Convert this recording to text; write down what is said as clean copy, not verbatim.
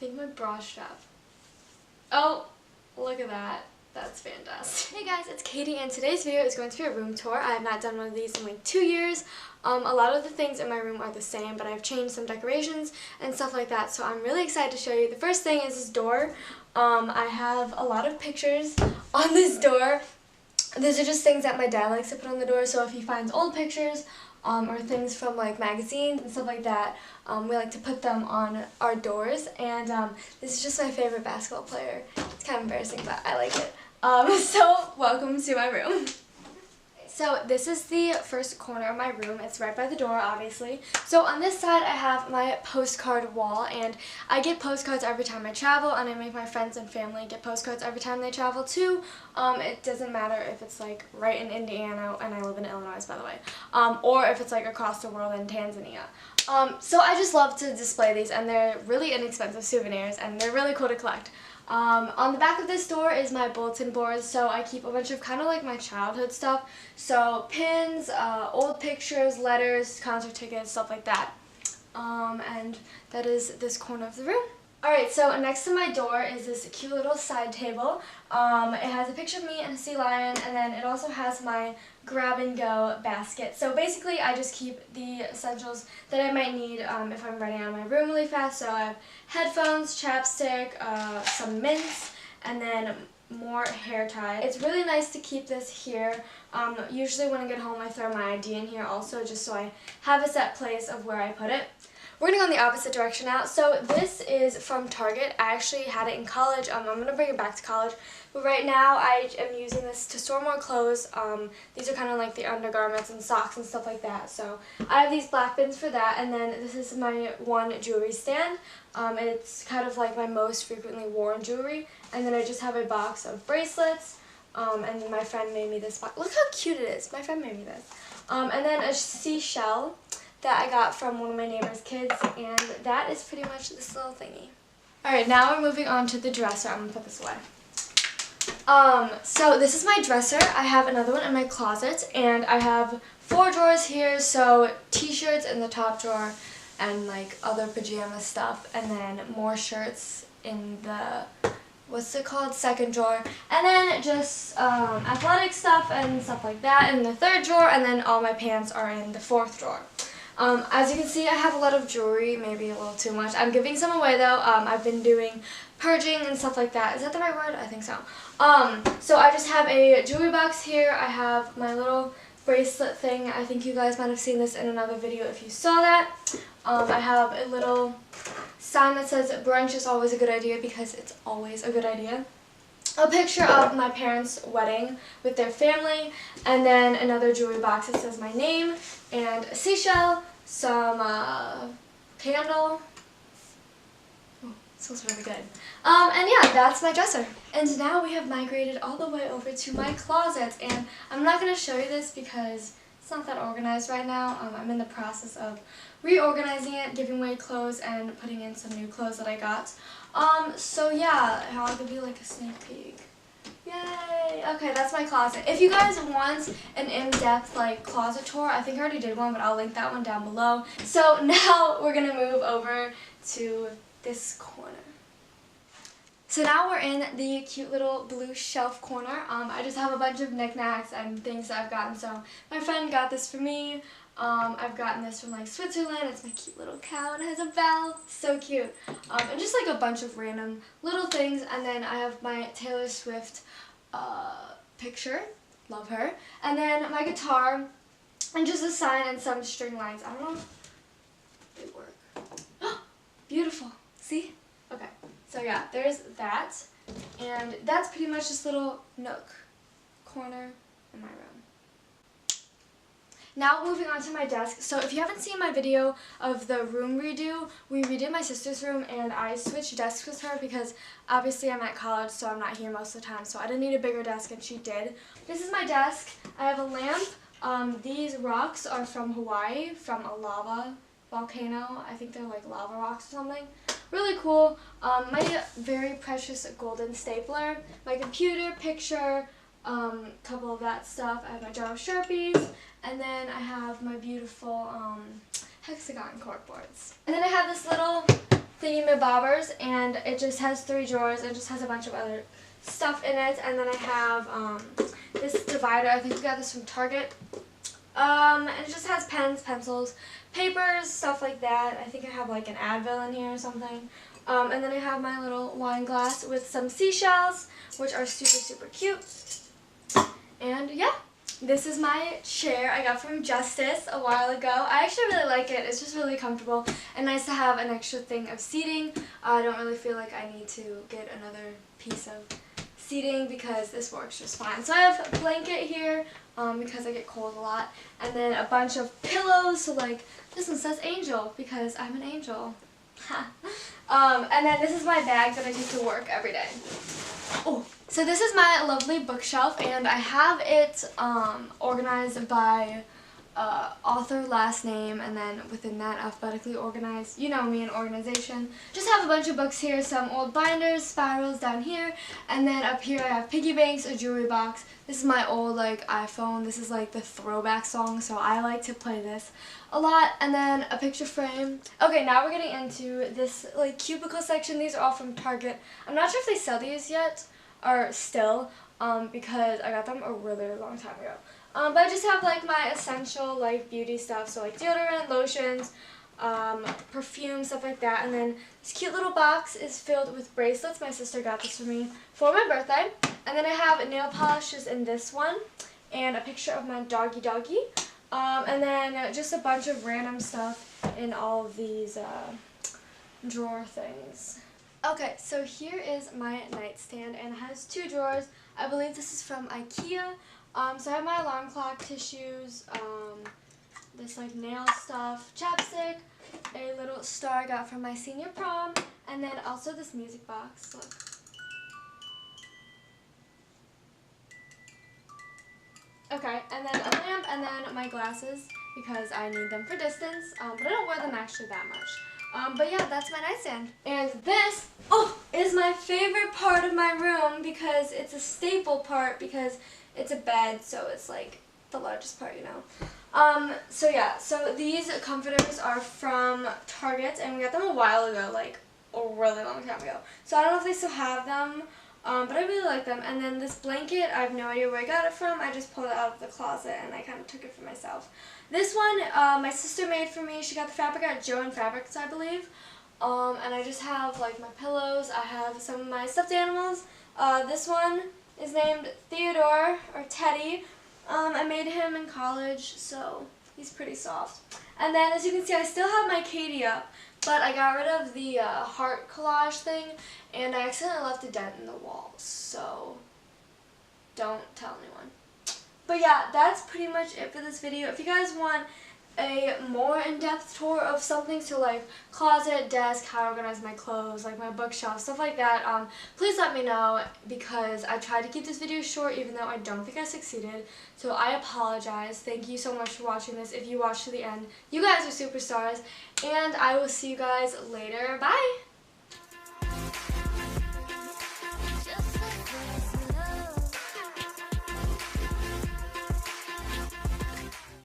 think my bra strap. Oh, look at that. That's fantastic. Hey guys, it's Katie, and today's video is going to be a room tour. I have not done one of these in like 2 years. A lot of the things in my room are the same, but I've changed some decorations and stuff like that, so I'm really excited to show you. The first thing is this door. I have a lot of pictures on this door. These are just things that my dad likes to put on the door, so if he finds old pictures or things from like magazines and stuff like that, we like to put them on our doors. And this is just my favorite basketball player. It's kind of embarrassing, but I like it. So welcome to my room. So this is the first corner of my room. It's right by the door, obviously. So on this side I have my postcard wall, and I get postcards every time I travel, and I make my friends and family get postcards every time they travel too. It doesn't matter if it's like right in Indiana, and I live in Illinois by the way, or if it's like across the world in Tanzania. So I just love to display these, and they're really inexpensive souvenirs, and they're really cool to collect. On the back of this door is my bulletin board, so I keep a bunch of kind of like my childhood stuff. So pins, old pictures, letters, concert tickets, stuff like that. And that is this corner of the room. Alright, so next to my door is this cute little side table. It has a picture of me and a sea lion, and then it also has my grab-and-go basket. So basically I just keep the essentials that I might need if I'm running out of my room really fast. So I have headphones, chapstick, some mints, and then more hair ties. It's really nice to keep this here. Usually when I get home I throw my ID in here also, just so I have a set place of where I put it. We're going to go in the opposite direction now. So this is from Target. I actually had it in college. I'm going to bring it back to college. But right now I am using this to store more clothes. These are kind of like the undergarments and socks and stuff like that. So I have these black bins for that. And then this is my one jewelry stand. It's kind of like my most frequently worn jewelry. And then I just have a box of bracelets. And my friend made me this box. Look how cute it is. My friend made me this. And then a seashell that I got from one of my neighbor's kids, and that is pretty much this little thingy. Alright, now we're moving on to the dresser. I'm going to put this away. So this is my dresser. I have another one in my closet, and I have 4 drawers here, so t-shirts in the top drawer, and like other pajama stuff, and then more shirts in the, what's it called, second drawer, and then just athletic stuff and stuff like that in the third drawer, and then all my pants are in the 4th drawer. As you can see, I have a lot of jewelry, maybe a little too much. I'm giving some away though. I've been doing purging and stuff like that. Is that the right word? I think so. So I just have a jewelry box here. I have my little bracelet thing. I think you guys might have seen this in another video if you saw that. I have a little sign that says brunch is always a good idea, because it's always a good idea. A picture of my parents' wedding with their family, and then another jewelry box that says my name, and a seashell, some candle. Oh, it smells really good. And yeah, that's my dresser. And now we have migrated all the way over to my closet, and I'm not going to show you this because it's not that organized right now. I'm in the process of reorganizing it, giving away clothes, and putting in some new clothes that I got. So yeah, I'll give you like a sneak peek. Yay! Okay, that's my closet. If you guys want an in-depth like closet tour, I think I already did one, but I'll link that one down below. So now we're gonna move over to this corner. So now we're in the cute little blue shelf corner. I just have a bunch of knickknacks and things that I've gotten. So my friend got this for me. I've gotten this from like Switzerland. It's my cute little cow, and it has a bell. So cute. And just like a bunch of random little things. And then I have my Taylor Swift picture. Love her. And then my guitar, and just a sign and some string lights. I don't know if they work. Beautiful. See? Okay. So yeah, there's that. And that's pretty much this little nook corner in my room. Now moving on to my desk. So if you haven't seen my video of the room redo, we redid my sister's room, and I switched desks with her because obviously I'm at college, so I'm not here most of the time, so I didn't need a bigger desk, and she did. This is my desk. I have a lamp. These rocks are from Hawaii, from a lava volcano. I think they're like lava rocks or something. Really cool. My very precious golden stapler, my computer, picture, couple of that stuff. I have my jar of Sharpies, and then I have my beautiful hexagon corkboards. And then I have this little thingy-mabobbers, and it just has 3 drawers. It just has a bunch of other stuff in it, and then I have this divider. I think we got this from Target. And it just has pens, pencils, papers, stuff like that. I think I have like an Advil in here or something. And then I have my little wine glass with some seashells, which are super, super cute. And yeah, this is my chair I got from Justice a while ago. I actually really like it. It's just really comfortable and nice to have an extra thing of seating. I don't really feel like I need to get another piece of seating because this works just fine. So I have a blanket here because I get cold a lot, and then a bunch of pillows. So like this one says Angel because I'm an angel. And then this is my bag that I take to work every day. Oh, so this is my lovely bookshelf, and I have it organized by author, last name, and then within that alphabetically organized. You know me, an organization. Just have a bunch of books here, some old binders, spirals down here, and then up here I have piggy banks, a jewelry box. This is my old like iPhone. This is like the throwback song, so I like to play this a lot. And then a picture frame. Okay, now we're getting into this like cubicle section. These are all from Target. I'm not sure if they sell these yet or still because I got them a really long time ago. But I just have like my essential like beauty stuff, so like deodorant, lotions, perfume, stuff like that. And then this cute little box is filled with bracelets. My sister got this for me for my birthday. And then I have nail polishes in this one, and a picture of my doggy. And then just a bunch of random stuff in all of these drawer things. Okay, so here is my nightstand, and it has 2 drawers. I believe this is from IKEA. So I have my alarm clock, tissues, this like nail stuff, chapstick, a little star I got from my senior prom, and then also this music box. Look. Okay, and then a lamp, and then my glasses because I need them for distance, but I don't wear them actually that much. But yeah, that's my nightstand. And this, is my favorite part of my room because it's a staple part because it's a bed, so it's like the largest part, you know. So yeah, so these comforters are from Target, and we got them a while ago, like a really long time ago. So I don't know if they still have them, but I really like them. And then this blanket, I have no idea where I got it from. I just pulled it out of the closet, and I kind of took it for myself. This one, my sister made for me. She got the fabric at Joe & Fabrics, I believe. And I just have like my pillows. I have some of my stuffed animals. This one is named Theodore, or Teddy. I made him in college, so he's pretty soft. And then, as you can see, I still have my Katie up, but I got rid of the heart collage thing, and I accidentally left a dent in the wall, so don't tell anyone. But yeah, that's pretty much it for this video. If you guys want a more in-depth tour of something, so like closet, desk, how to organize my clothes, like my bookshelf, stuff like that, please let me know, because I tried to keep this video short even though I don't think I succeeded, so I apologize. Thank you so much for watching this. If you watched to the end, you guys are superstars, and I will see you guys later. Bye!